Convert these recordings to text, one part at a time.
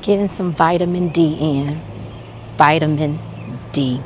Getting some vitamin D in. Vitamin D.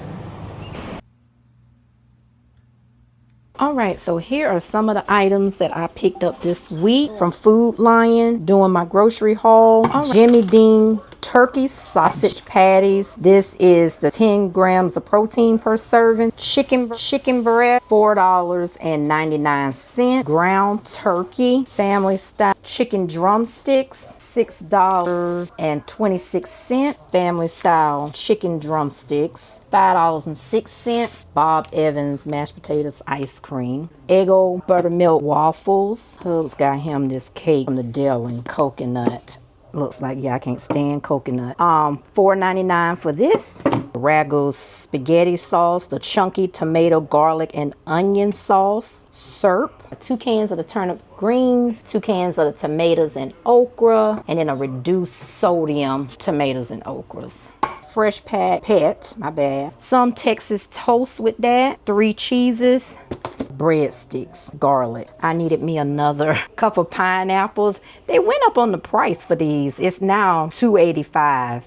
Alright, so here are some of the items that I picked up this week from Food Lion doing my grocery haul. Jimmy Dean turkey sausage patties. This is the 10 grams of protein per serving. Chicken breast, $4.99. Ground turkey, family style. Chicken drumsticks, $6.26. Family style chicken drumsticks, $5.06. Bob Evans mashed potatoes ice cream. Eggo buttermilk waffles. Hub's got him this cake from the deli. Coconut. Looks like, yeah, I can't stand coconut. $4.99 for this. Ragu's spaghetti sauce, the chunky tomato, garlic, and onion sauce. Syrup. 2 cans of the turnip greens, 2 cans of the tomatoes and okra, and then a reduced sodium tomatoes and okras. Fresh pet, my bad. Some Texas toast with that. 3 cheeses. Breadsticks, garlic. I needed me another cup of pineapples. They went up on the price for these. It's now $2.85.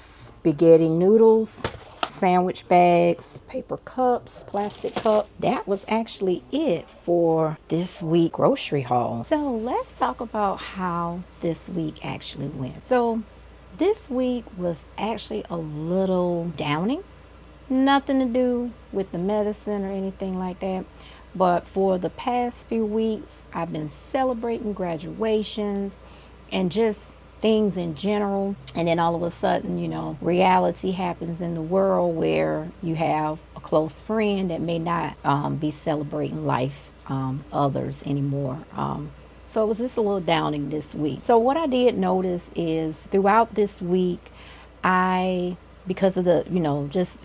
Spaghetti noodles, sandwich bags, paper cups, plastic cup. That was actually it for this week grocery haul. So let's talk about how this week actually went. So this week was actually a little downing. Nothing to do with the medicine or anything like that. But for the past few weeks, I've been celebrating graduations and just things in general. And then all of a sudden, you know, reality happens in the world where you have a close friend that may not be celebrating life others anymore. So it was just a little downing this week. So what I did notice is throughout this week, because of the, you know, just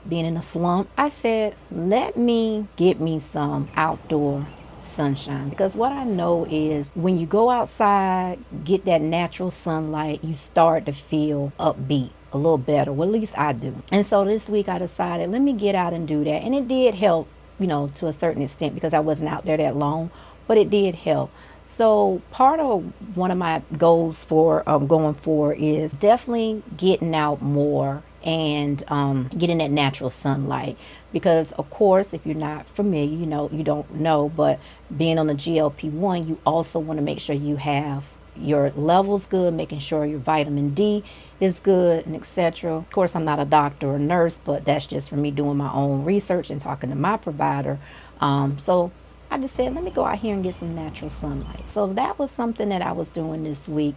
being in a slump, I said, let me get me some outdoor sunshine. Because what I know is when you go outside, get that natural sunlight, you start to feel upbeat a little better. Well, at least I do. And so this week I decided, let me get out and do that. And it did help, you know, to a certain extent because I wasn't out there that long, but it did help. So part of one of my goals for going forward is definitely getting out more and getting that natural sunlight, because of course, if you're not familiar, you know, you don't know, but being on the GLP-1, you also want to make sure you have your levels good, making sure your vitamin D is good, and etc. Of course, I'm not a doctor or nurse, but that's just for me doing my own research and talking to my provider. So I just said, let me go out here and get some natural sunlight. So that was something that I was doing this week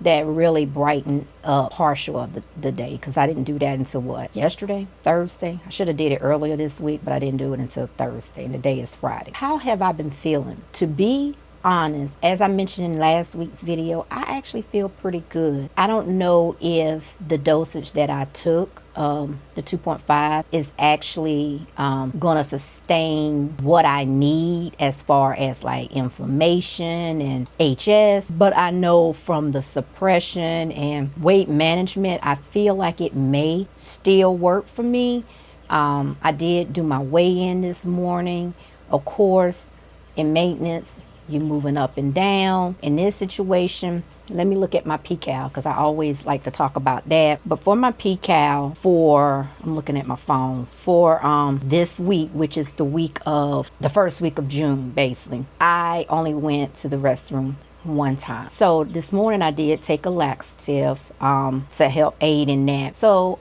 that really brightened up partial of the day, because I didn't do that until what, yesterday, Thursday. I should have did it earlier this week, but I didn't do it until Thursday, and today is Friday. How have I been feeling? To be honest, as I mentioned in last week's video, I actually feel pretty good. I don't know if the dosage that I took, the 2.5, is actually gonna sustain what I need as far as like inflammation and HS, but I know from the suppression and weight management, I feel like it may still work for me. I did do my weigh-in this morning. Of course, in maintenance, you're moving up and down. In this situation, let me look at my PCAL, because I always like to talk about that. But for my PCAL I'm looking at my phone, for this week, which is the first week of June, basically, I only went to the restroom one time. So this morning I did take a laxative to help aid in that. So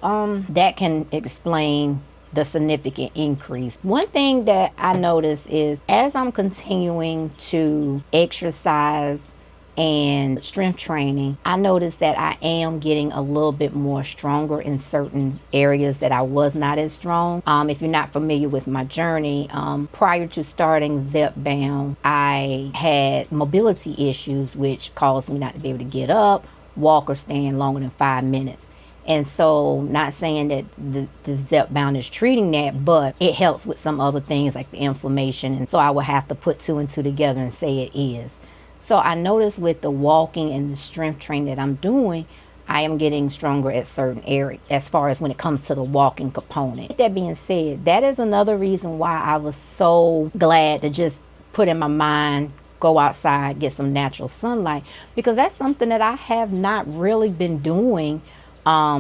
that can explain the significant increase. One thing that I notice is as I'm continuing to exercise and strength training, I notice that I am getting a little bit more stronger in certain areas that I was not as strong. If you're not familiar with my journey, prior to starting Zepbound, I had mobility issues, which caused me not to be able to get up, walk, or stand longer than 5 minutes. And so, not saying that the Zepbound is treating that, but it helps with some other things like the inflammation. And so I will have to put 2 and 2 together and say it is. So I noticed with the walking and the strength training that I'm doing, I am getting stronger at certain areas as far as when it comes to the walking component. With that being said, that is another reason why I was so glad to just put in my mind, go outside, get some natural sunlight, because that's something that I have not really been doing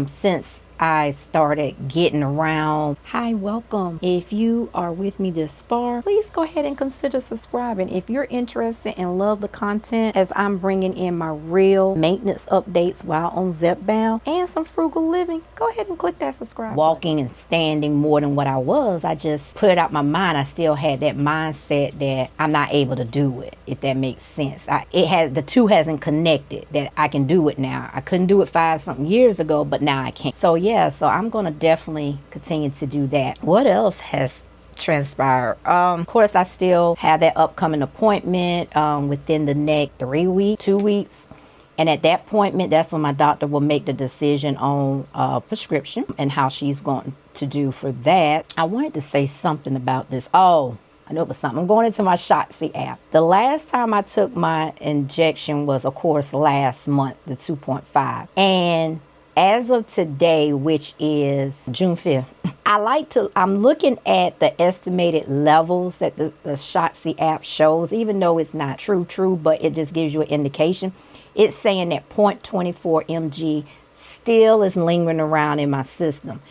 since I started getting around. Hi, welcome. If you are with me this far, please go ahead and consider subscribing. If you're interested and love the content as I'm bringing in my real maintenance updates while on Zepbound and some frugal living, go ahead and click that subscribe. Walking and standing more than what I was, I just put it out my mind. I still had that mindset that I'm not able to do it, if that makes sense. The two hasn't connected, that I can do it now. I couldn't do it 5-something years ago, but now I can. So yeah, so I'm gonna definitely continue to do that. What else has transpired? Of course, I still have that upcoming appointment within the next 2 weeks. And at that appointment, that's when my doctor will make the decision on prescription and how she's going to do for that. I wanted to say something about this. Oh, I know it was something. I'm going into my Shotty app. The last time I took my injection was, of course, last month, the 2.5. And as of today, which is June 5th, I'm looking at the estimated levels that the Shotty app shows, even though it's not true, but it just gives you an indication. It's saying that 0.24 mg still is lingering around in my system.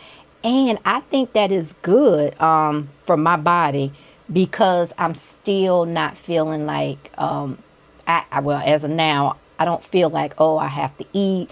And I think that is good for my body, because I'm still not feeling like, well, as of now, I don't feel like, oh, I have to eat,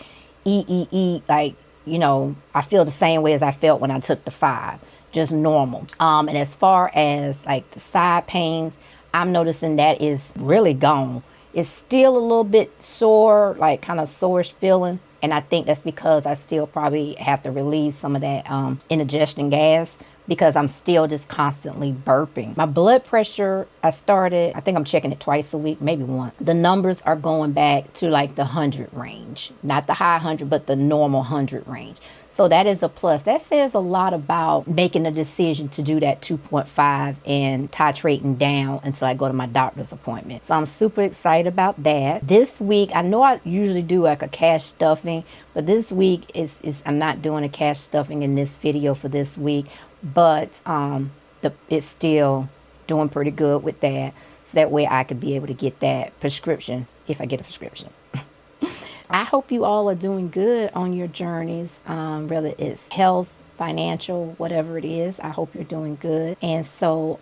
like, you know, I feel the same way as I felt when I took the 5, just normal. And as far as like the side pains, I'm noticing that is really gone. It's still a little bit sore, like kind of sore-ish feeling. And I think that's because I still probably have to release some of that indigestion gas, because I'm still just constantly burping. My blood pressure, I think I'm checking it twice a week, maybe once. The numbers are going back to like the 100 range, not the high 100, but the normal 100 range. So that is a plus. That says a lot about making a decision to do that 2.5 and titrating down until I go to my doctor's appointment. So I'm super excited about that. This week, I know I usually do like a cash stuffing, but this week I'm not doing a cash stuffing in this video for this week. But it's still doing pretty good with that, so that way I could be able to get that prescription if I get a prescription. I hope you all are doing good on your journeys, whether it's health, financial, whatever it is. I hope you're doing good. And so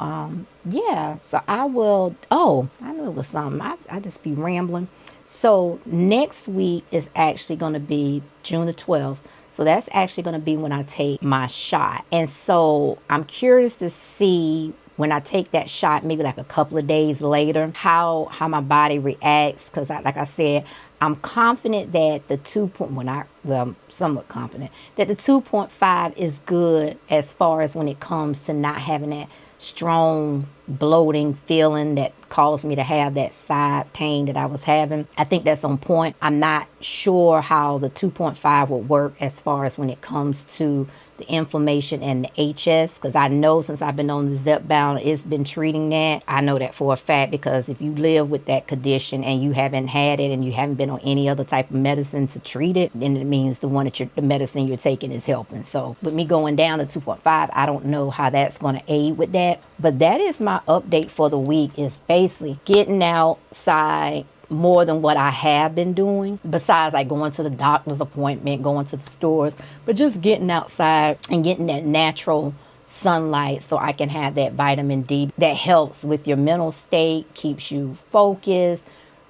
yeah, so I will, I knew it was something. I just be rambling. So next week is actually going to be June the 12th. So that's actually going to be when I take my shot. And so I'm curious to see when I take that shot, maybe like a couple of days later, how my body reacts. Because like I said, I'm confident that somewhat confident that the 2.5 is good as far as when it comes to not having that strong bloating feeling that caused me to have that side pain that I was having. I think that's on point. I'm not sure how the 2.5 will work as far as when it comes to the inflammation and the HS, because I know since I've been on the Zepbound, it's been treating that. I know that for a fact, because if you live with that condition and you haven't had it and you haven't been on any other type of medicine to treat it, then it means the medicine you're taking is helping. So with me going down to 2.5, I don't know how that's going to aid with that. But that is my update for the week, is basically getting outside more than what I have been doing, besides like going to the doctor's appointment, going to the stores, but just getting outside and getting that natural sunlight so I can have that vitamin D that helps with your mental state, keeps you focused,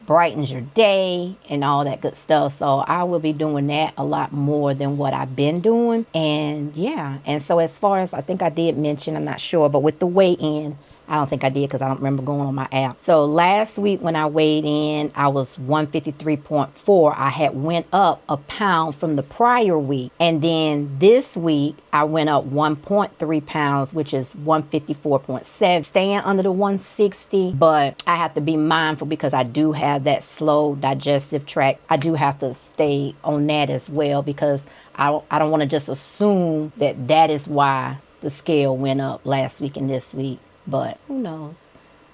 brightens your day and all that good stuff. So I will be doing that a lot more than what I've been doing. And yeah, and so as far as, I think I did mention, I'm not sure, but with the weigh-in, I don't think I did because I don't remember going on my app. So last week when I weighed in, I was 153.4. I had went up a pound from the prior week. And then this week I went up 1.3 pounds, which is 154.7, staying under the 160. But I have to be mindful because I do have that slow digestive tract. I do have to stay on that as well, because I don't want to just assume that that is why the scale went up last week and this week. But who knows?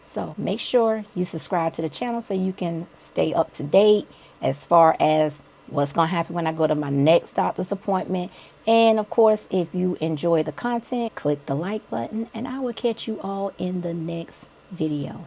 So make sure you subscribe to the channel so you can stay up to date as far as what's going to happen when I go to my next doctor's appointment. And of course, if you enjoy the content, click the like button, and I will catch you all in the next video.